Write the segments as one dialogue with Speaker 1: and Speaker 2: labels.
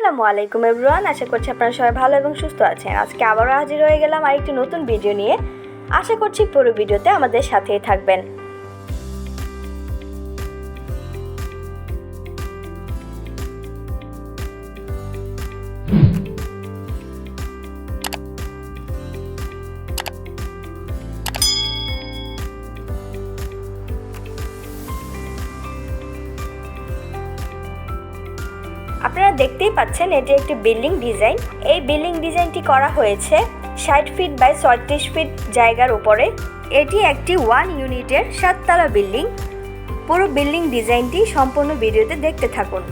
Speaker 1: আসসালামু আলাইকুম এভরিওয়ান, আশা করছি আপনারা সবাই ভালো এবং সুস্থ আছেন। আজকে আবারও হাজির হয়ে গেলাম আরেকটি নতুন ভিডিও নিয়ে। আশা করছি পুরো ভিডিওতে আমাদের সাথেই থাকবেন। আপনারা দেখতেই পাচ্ছেন এটি একটি বিল্ডিং ডিজাইন। এই বিল্ডিং ডিজাইনটি করা হয়েছে 60 ফিট বাই 36 ফিট জায়গার উপরে। এটি একটি 1 ইউনিটের 7 তলা বিল্ডিং। পুরো বিল্ডিং ডিজাইনটি সম্পূর্ণ ভিডিওতে দেখতে থাকুন।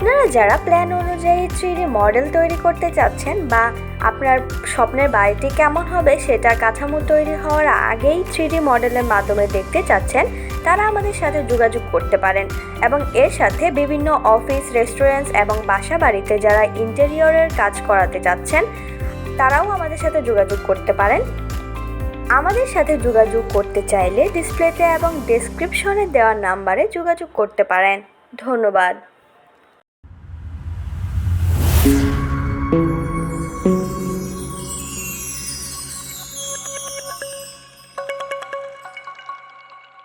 Speaker 1: আপনারা যারা প্ল্যান অনুযায়ী 3D মডেল তৈরি করতে চাচ্ছেন বা আপনার স্বপ্নের বাড়িটি কেমন হবে সেটার কাঠামো তৈরি হওয়ার আগেই 3D মডেলের মাধ্যমে দেখতে চাচ্ছেন, তারা আমাদের সাথে যোগাযোগ করতে পারেন। এবং এর সাথে বিভিন্ন অফিস, রেস্টুরেন্টস এবং বাসা বাড়িতে যারা ইন্টেরিয়রের কাজ করাতে চাচ্ছেন তারাও আমাদের সাথে যোগাযোগ করতে পারেন। আমাদের সাথে যোগাযোগ করতে চাইলে ডিসপ্লেতে এবং ডেসক্রিপশনে দেওয়া নাম্বারে যোগাযোগ করতে পারেন। ধন্যবাদ।